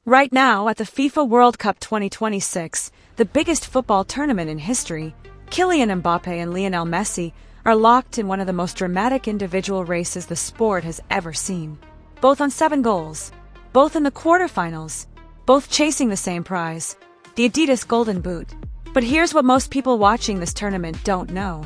Right now, at the FIFA World Cup 2026, the biggest football tournament in history, Kylian Mbappé and Lionel Messi are locked in one of the most dramatic individual races the sport has ever seen. Both on 7 goals, both in the quarterfinals, both chasing the same prize, the Adidas Golden Boot. But here's what most people watching this tournament don't know.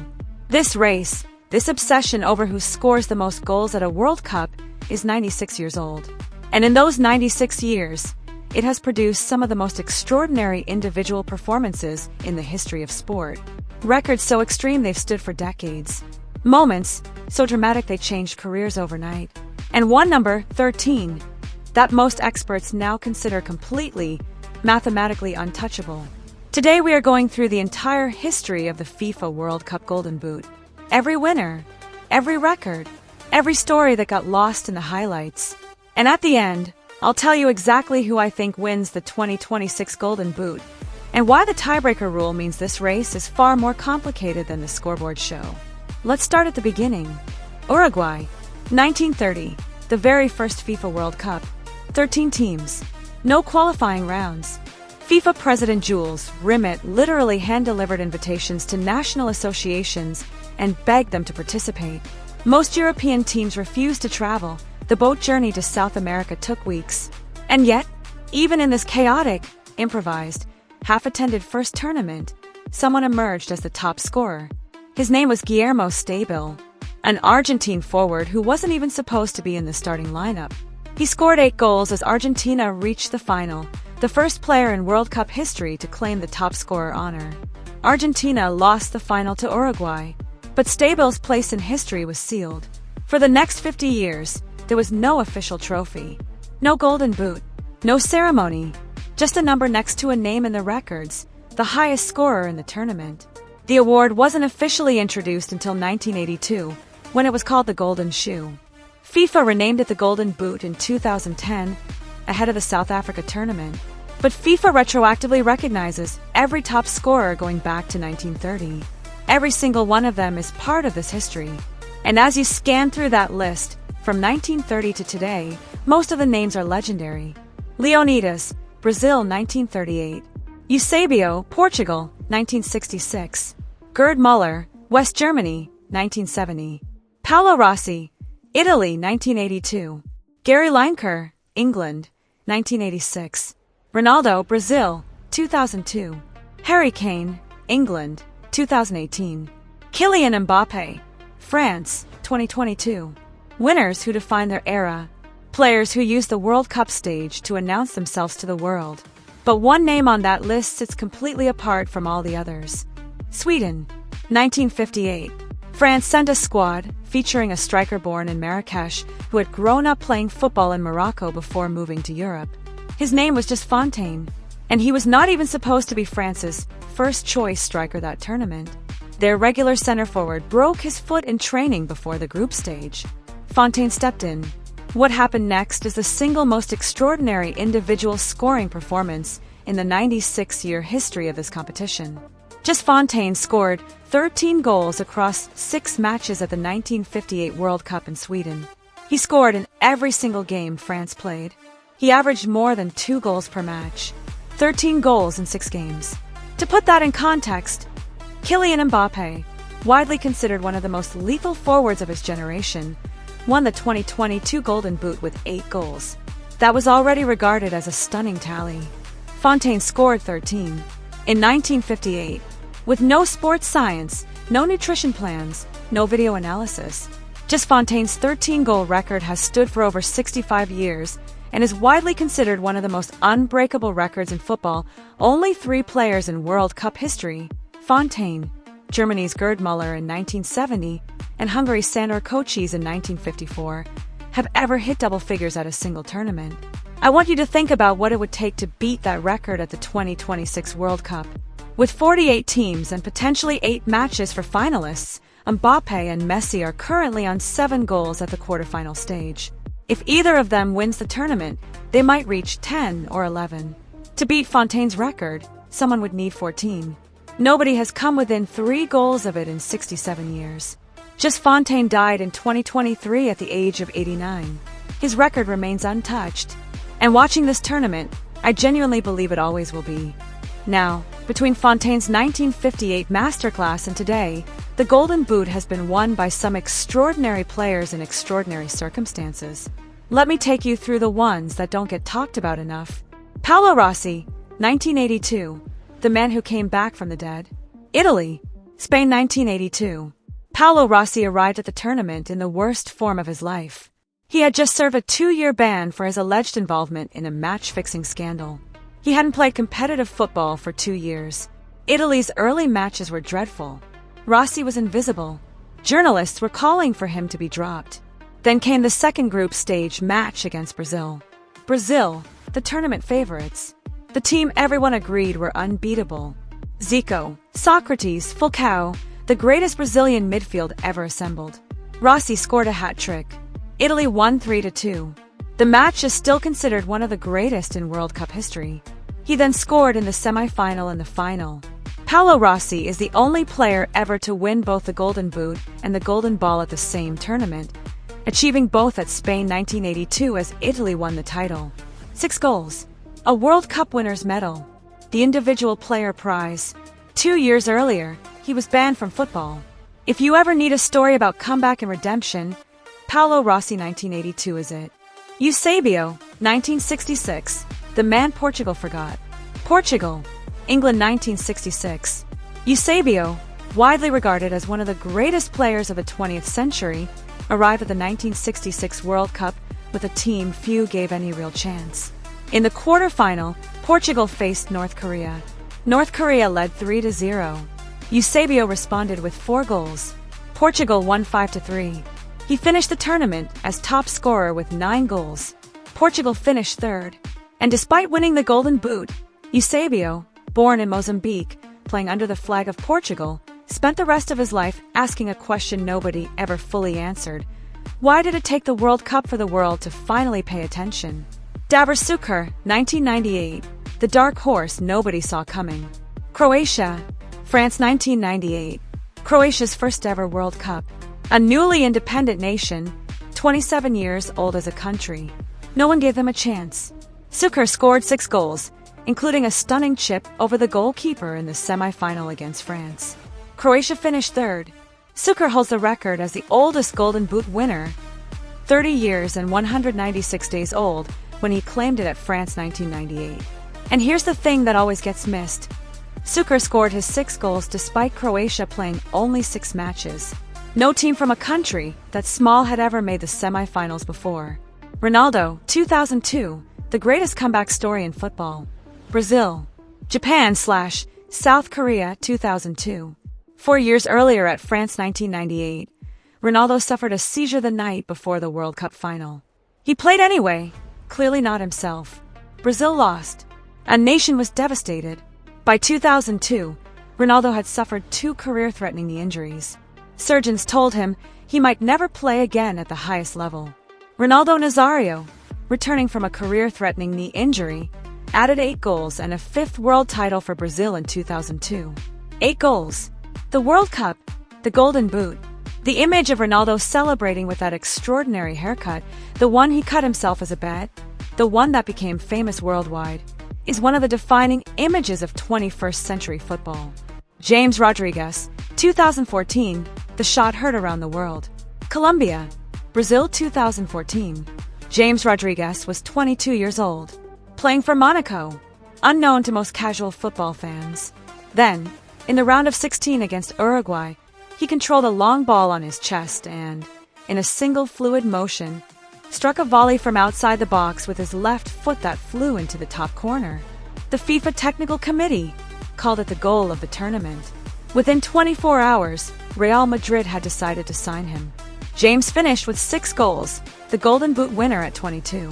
This race, this obsession over who scores the most goals at a World Cup, is 96 years old. And in those 96 years, it has produced some of the most extraordinary individual performances in the history of sport. Records so extreme they've stood for decades. Moments so dramatic they changed careers overnight. And one number, 13, that most experts now consider completely, mathematically untouchable. Today we are going through the entire history of the FIFA World Cup Golden Boot. Every winner, every record, every story that got lost in the highlights. And at the end, I'll tell you exactly who I think wins the 2026 Golden Boot, and why the tiebreaker rule means this race is far more complicated than the scoreboard show. Let's start at the beginning. Uruguay, 1930, the very first FIFA World Cup. 13 teams, no qualifying rounds. FIFA President Jules Rimet literally hand-delivered invitations to national associations and begged them to participate. Most European teams refused to travel. The boat journey to South America took weeks. And yet, even in this chaotic, improvised, half-attended first tournament, someone emerged as the top scorer. His name was Guillermo Stabil, an Argentine forward who wasn't even supposed to be in the starting lineup. He scored 8 goals as Argentina reached the final, the first player in World Cup history to claim the top scorer honor. Argentina lost the final to Uruguay, but Stabil's place in history was sealed. For the next 50 years, there was no official trophy, no golden boot, no ceremony, just a number next to a name in the records, the highest scorer in the tournament. The award wasn't officially introduced until 1982, when it was called the Golden Shoe. FIFA renamed it the Golden Boot in 2010, ahead of the South Africa tournament. But FIFA retroactively recognizes every top scorer going back to 1930. Every single one of them is part of this history. And as you scan through that list, from 1930 to today, most of the names are legendary. Leonidas, Brazil 1938. Eusebio, Portugal 1966. Gerd Müller, West Germany 1970. Paolo Rossi, Italy 1982. Gary Lineker, England 1986. Ronaldo, Brazil 2002. Harry Kane, England 2018. Kylian Mbappé, France 2022. Winners who define their era, players who use the World Cup stage to announce themselves to the world. But one name on that list sits completely apart from all the others. Sweden, 1958. France sent a squad featuring a striker born in Marrakesh who had grown up playing football in Morocco before moving to Europe. His name was just Fontaine, and he was not even supposed to be France's first-choice striker that tournament. Their regular center forward broke his foot in training before the group stage. Fontaine stepped in. What happened next is the single most extraordinary individual scoring performance in the 96-year history of this competition. Just Fontaine scored 13 goals across 6 matches at the 1958 World Cup in Sweden. He scored in every single game France played. He averaged more than 2 goals per match. 13 goals in 6 games. To put that in context, Kylian Mbappé, widely considered one of the most lethal forwards of his generation, won the 2022 Golden Boot with 8 goals. That was already regarded as a stunning tally. Fontaine scored 13. In 1958, with no sports science, no nutrition plans, no video analysis, just Fontaine's 13-goal record has stood for over 65 years and is widely considered one of the most unbreakable records in football. Only 3 players in World Cup history, Fontaine, Germany's Gerd Müller in 1970, and Hungary's Sándor Kocsis in 1954, have ever hit double figures at a single tournament. I want you to think about what it would take to beat that record at the 2026 World Cup. With 48 teams and potentially 8 matches for finalists, Mbappé and Messi are currently on 7 goals at the quarterfinal stage. If either of them wins the tournament, they might reach 10 or 11. To beat Fontaine's record, someone would need 14. Nobody has come within 3 goals of it in 67 years. Just Fontaine died in 2023 at the age of 89. His record remains untouched. And watching this tournament, I genuinely believe it always will be. Now, between Fontaine's 1958 masterclass and today, the Golden Boot has been won by some extraordinary players in extraordinary circumstances. Let me take you through the ones that don't get talked about enough. Paolo Rossi, 1982, the man who came back from the dead. Italy, Spain 1982. Paolo Rossi arrived at the tournament in the worst form of his life. He had just served a 2-year ban for his alleged involvement in a match-fixing scandal. He hadn't played competitive football for 2 years. Italy's early matches were dreadful. Rossi was invisible. Journalists were calling for him to be dropped. Then came the second group stage match against Brazil. Brazil, the tournament favorites. The team everyone agreed were unbeatable. Zico, Socrates, Falcao, the greatest Brazilian midfield ever assembled. Rossi scored a hat-trick. Italy won 3-2. The match is still considered one of the greatest in World Cup history. He then scored in the semi-final and the final. Paolo Rossi is the only player ever to win both the Golden Boot and the Golden Ball at the same tournament, achieving both at Spain 1982 as Italy won the title. 6 goals. A World Cup winner's medal. The individual player prize. 2 years earlier, he was banned from football. If you ever need a story about comeback and redemption, Paolo Rossi 1982 is it. Eusebio, 1966, the man Portugal forgot. Portugal, England 1966. Eusebio, widely regarded as one of the greatest players of the 20th century, arrived at the 1966 World Cup with a team few gave any real chance. In the quarterfinal, Portugal faced North Korea. North Korea led 3-0. Eusebio responded with 4 goals. Portugal won 5-3. He finished the tournament as top scorer with 9 goals. Portugal finished third. And despite winning the Golden Boot, Eusebio, born in Mozambique, playing under the flag of Portugal, spent the rest of his life asking a question nobody ever fully answered. Why did it take the World Cup for the world to finally pay attention? Davor Suker, 1998, the dark horse nobody saw coming. Croatia, France 1998, Croatia's first ever World Cup. A newly independent nation, 27 years old as a country. No one gave them a chance. Suker scored 6 goals, including a stunning chip over the goalkeeper in the semi-final against France. Croatia finished third. Suker holds the record as the oldest Golden Boot winner, 30 years and 196 days old, when he claimed it at France 1998. And here's the thing that always gets missed. Suker scored his 6 goals despite Croatia playing only 6 matches. No team from a country that small had ever made the semi-finals before. Ronaldo, 2002, the greatest comeback story in football. Brazil. Japan/South Korea, 2002. 4 years earlier at France 1998, Ronaldo suffered a seizure the night before the World Cup final. He played anyway, clearly not himself. Brazil lost. A nation was devastated. By 2002, Ronaldo had suffered 2 career-threatening knee injuries. Surgeons told him he might never play again at the highest level. Ronaldo Nazario, returning from a career-threatening knee injury, added 8 goals and a 5th world title for Brazil in 2002. 8 goals. The World Cup, the Golden Boot. The image of Ronaldo celebrating with that extraordinary haircut, the one he cut himself as a bet, the one that became famous worldwide, is one of the defining images of 21st century football. James Rodriguez, 2014, the shot heard around the world. Colombia, Brazil 2014. James Rodriguez was 22 years old, playing for Monaco, unknown to most casual football fans. Then, in the round of 16 against Uruguay, he controlled a long ball on his chest and, in a single fluid motion, struck a volley from outside the box with his left foot that flew into the top corner. The FIFA Technical Committee called it the goal of the tournament. Within 24 hours, Real Madrid had decided to sign him. James finished with 6 goals, the Golden Boot winner at 22.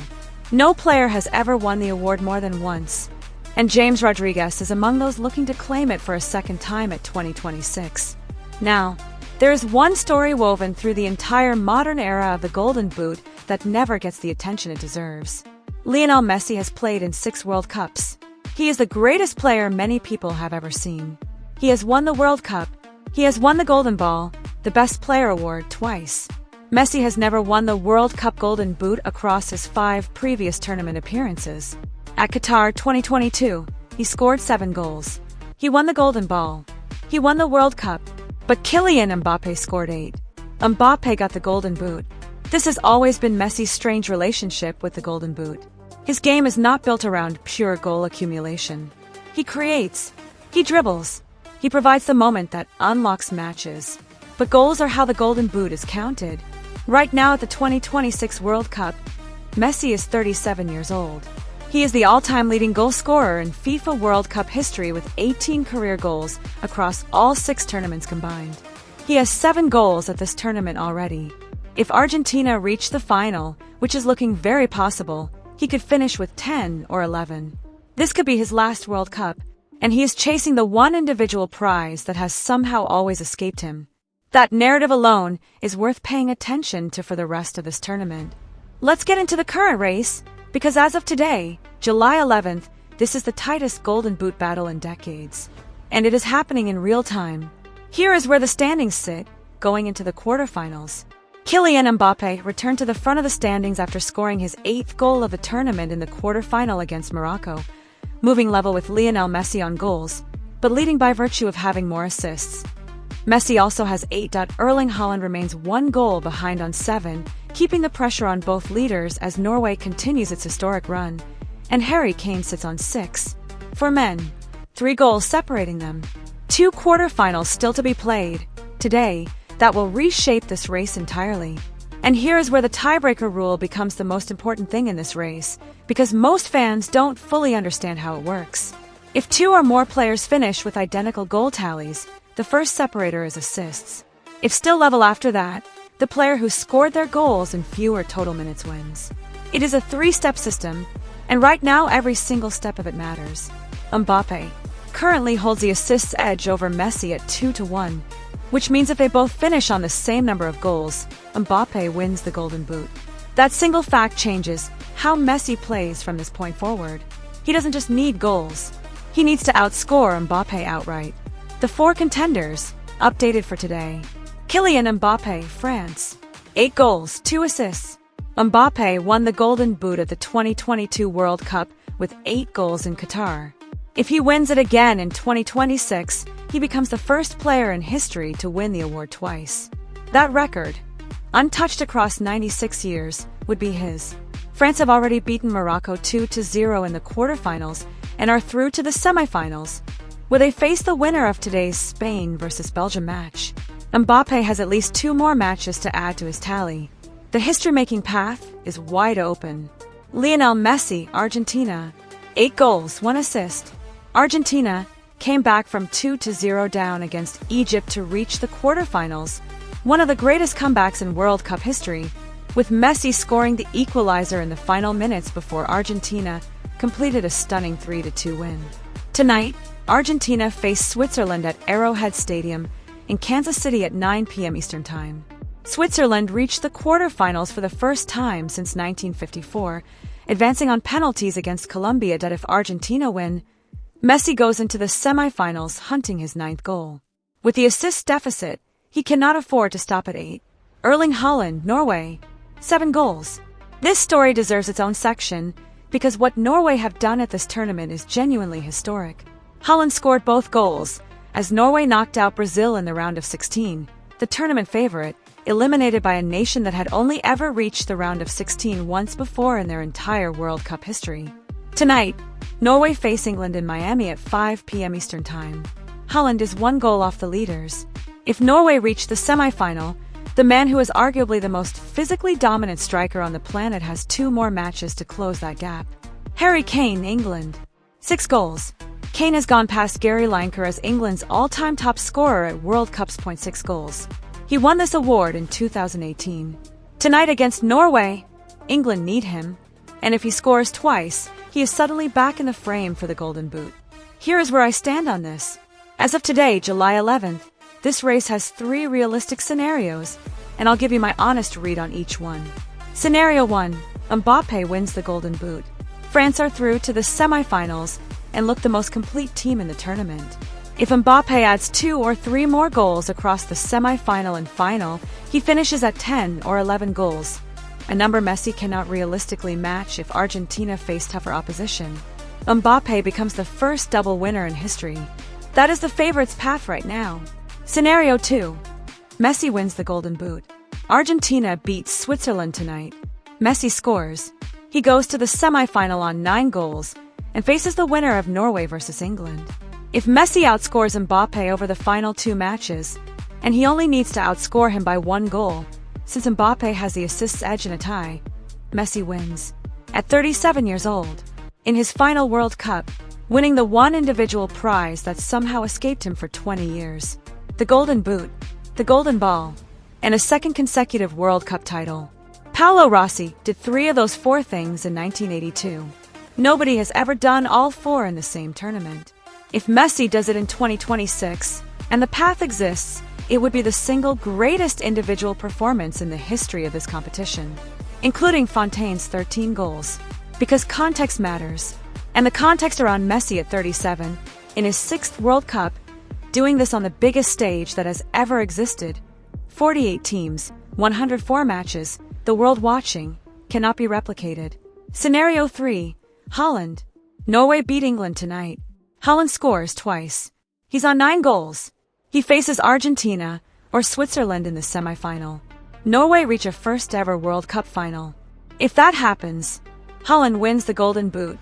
No player has ever won the award more than once, and James Rodriguez is among those looking to claim it for a second time at 2026. Now, there is one story woven through the entire modern era of the Golden Boot that never gets the attention it deserves. Lionel Messi has played in 6 World Cups. He is the greatest player many people have ever seen. He has won the World Cup. He has won the Golden Ball, the Best Player award, twice. Messi has never won the World Cup Golden Boot across his 5 previous tournament appearances. At Qatar 2022, he scored 7 goals. He won the Golden Ball. He won the World Cup. But Kylian Mbappé scored 8. Mbappé got the Golden Boot. This has always been Messi's strange relationship with the Golden Boot. His game is not built around pure goal accumulation. He creates. He dribbles. He provides the moment that unlocks matches. But goals are how the Golden Boot is counted. Right now at the 2026 World Cup, Messi is 37 years old. He is the all-time leading goal scorer in FIFA World Cup history with 18 career goals across all 6 tournaments combined. He has 7 goals at this tournament already. If Argentina reach the final, which is looking very possible, he could finish with 10 or 11. This could be his last World Cup, and he is chasing the one individual prize that has somehow always escaped him. That narrative alone is worth paying attention to for the rest of this tournament. Let's get into the current race, because as of today, July 11th, this is the tightest Golden Boot battle in decades. And it is happening in real time. Here is where the standings sit, going into the quarterfinals. Kylian Mbappé returned to the front of the standings after scoring his 8th goal of the tournament in the quarterfinal against Morocco, moving level with Lionel Messi on goals, but leading by virtue of having more assists. Messi also has 8. Erling Haaland remains 1 goal behind on 7, keeping the pressure on both leaders as Norway continues its historic run, and Harry Kane sits on 6. For men, 3 goals separating them. 2 quarterfinals still to be played today that will reshape this race entirely. And here is where the tiebreaker rule becomes the most important thing in this race, because most fans don't fully understand how it works. If 2 or more players finish with identical goal tallies, the first separator is assists. If still level after that, the player who scored their goals in fewer total minutes wins. It is a 3-step system, and right now every single step of it matters. Mbappé currently holds the assists edge over Messi at 2-1, which means if they both finish on the same number of goals, Mbappé wins the Golden Boot. That single fact changes how Messi plays from this point forward. He doesn't just need goals. He needs to outscore Mbappé outright. The 4 contenders, updated for today. Kylian Mbappé, France. 8 goals, 2 assists. Mbappé won the Golden Boot at the 2022 World Cup with 8 goals in Qatar. If he wins it again in 2026, he becomes the first player in history to win the award twice. That record, untouched across 96 years, would be his. France have already beaten Morocco 2-0 in the quarterfinals and are through to the semifinals, where they face the winner of today's Spain versus Belgium match. Mbappé has at least 2 more matches to add to his tally. The history-making path is wide open. Lionel Messi, Argentina. 8 goals, 1 assist. Argentina came back from 2-0 down against Egypt to reach the quarterfinals, one of the greatest comebacks in World Cup history, with Messi scoring the equalizer in the final minutes before Argentina completed a stunning 3-2 win. Tonight, Argentina face Switzerland at Arrowhead Stadium in Kansas City at 9 p.m. Eastern Time. Switzerland reached the quarterfinals for the first time since 1954, advancing on penalties against Colombia. That if Argentina win, Messi goes into the semifinals hunting his 9th goal. With the assist deficit, he cannot afford to stop at 8. Erling Haaland, Norway. 7 goals. This story deserves its own section, because what Norway have done at this tournament is genuinely historic. Haaland scored both goals, as Norway knocked out Brazil in the round of 16, the tournament favorite, eliminated by a nation that had only ever reached the round of 16 once before in their entire World Cup history. Tonight, Norway face England in Miami at 5 p.m. Eastern Time. Haaland is 1 goal off the leaders. If Norway reach the semifinal, the man who is arguably the most physically dominant striker on the planet has 2 more matches to close that gap. Harry Kane, England. 6 goals. Kane has gone past Gary Lineker as England's all-time top scorer at World Cup's 0.6 goals. He won this award in 2018. Tonight against Norway, England need him, and if he scores twice, he is suddenly back in the frame for the Golden Boot. Here is where I stand on this. As of today, July 11th, this race has 3 realistic scenarios, and I'll give you my honest read on each one. Scenario 1. Mbappé wins the Golden Boot. France are through to the semifinals and look the most complete team in the tournament. If Mbappé adds 2 or 3 more goals across the semifinal and final, he finishes at 10 or 11 goals. a number Messi cannot realistically match if Argentina face tougher opposition. Mbappé becomes the first double winner in history. That is the favorite's path right now. Scenario 2. Messi wins the Golden Boot. Argentina beats Switzerland tonight. Messi scores. He goes to the semi-final on 9 goals and faces the winner of Norway versus England. If Messi outscores Mbappé over the final 2 matches, and he only needs to outscore him by 1 goal, since Mbappé has the assists edge in a tie, Messi wins. At 37 years old, in his final World Cup, winning the one individual prize that somehow escaped him for 20 years. The Golden Boot, the Golden Ball, and a second consecutive World Cup title. Paolo Rossi did 3 of those 4 things in 1982. Nobody has ever done all 4 in the same tournament. If Messi does it in 2026, and the path exists, it would be the single greatest individual performance in the history of this competition, including Fontaine's 13 goals. Because context matters, and the context around Messi at 37, in his 6th World Cup, doing this on the biggest stage that has ever existed. 48 teams, 104 matches, the world watching, cannot be replicated. Scenario 3. Haaland. Norway beat England tonight. Haaland scores twice. He's on 9 goals. He faces Argentina or Switzerland in the semi-final. Norway reach a first-ever World Cup final. If that happens, Haaland wins the Golden Boot.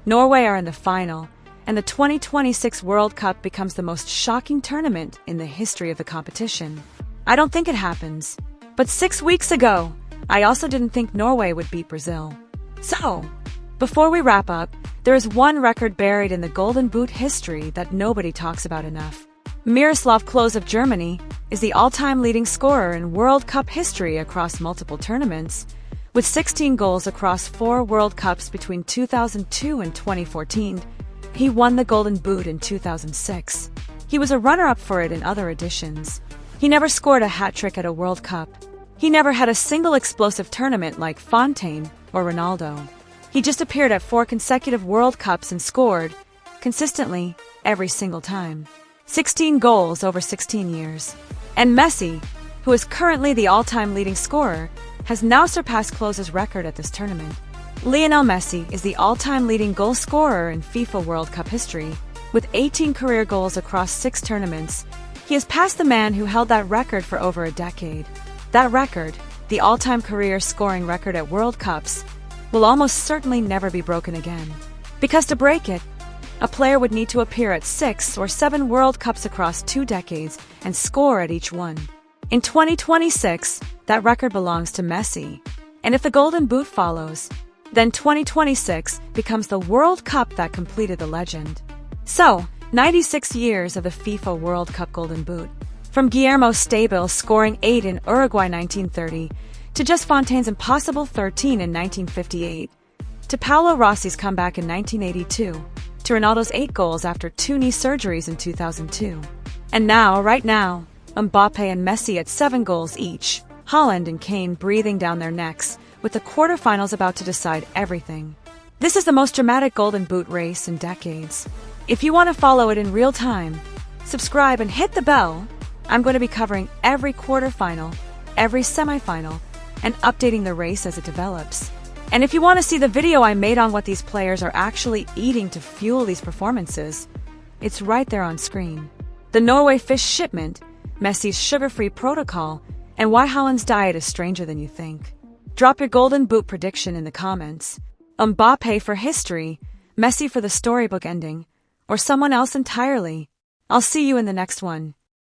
Norway are in the final, and the 2026 World Cup becomes the most shocking tournament in the history of the competition. I don't think it happens. But 6 weeks ago, I also didn't think Norway would beat Brazil. So, before we wrap up, there is one record buried in the Golden Boot history that nobody talks about enough. Miroslav Klose of Germany is the all-time leading scorer in World Cup history across multiple tournaments, with 16 goals across 4 World Cups between 2002 and 2014. He won the Golden Boot in 2006. He was a runner-up for it in other editions. He never scored a hat-trick at a World Cup. He never had a single explosive tournament like Fontaine or Ronaldo. He just appeared at 4 consecutive World Cups and scored, consistently, every single time. 16 goals over 16 years. And Messi, who is currently the all-time leading scorer, has now surpassed Klose's record at this tournament. Lionel Messi is the all-time leading goal scorer in FIFA World Cup history, with 18 career goals across 6 tournaments. He has passed the man who held that record for over a decade. That record, the all-time career scoring record at World Cups, will almost certainly never be broken again. Because to break it, a player would need to appear at 6 or 7 World Cups across 2 decades and score at each one. In 2026, that record belongs to Messi. And if the Golden Boot follows, then 2026 becomes the World Cup that completed the legend. So, 96 years of the FIFA World Cup Golden Boot. From Guillermo Stabil scoring 8 in Uruguay 1930, to just Fontaine's impossible 13 in 1958, to Paolo Rossi's comeback in 1982, to Ronaldo's 8 goals after 2 knee surgeries in 2002. And now, right now, Mbappé and Messi at 7 goals each, Haaland and Kane breathing down their necks, with the quarterfinals about to decide everything. This is the most dramatic Golden Boot race in decades. If you want to follow it in real time, subscribe and hit the bell. I'm going to be covering every quarterfinal, every semifinal, and updating the race as it develops. And if you want to see the video I made on what these players are actually eating to fuel these performances, it's right there on screen. The Norway fish shipment, Messi's sugar-free protocol, and why Haaland's diet is stranger than you think. Drop your Golden Boot prediction in the comments. Mbappé for history, Messi for the storybook ending, or someone else entirely. I'll see you in the next one.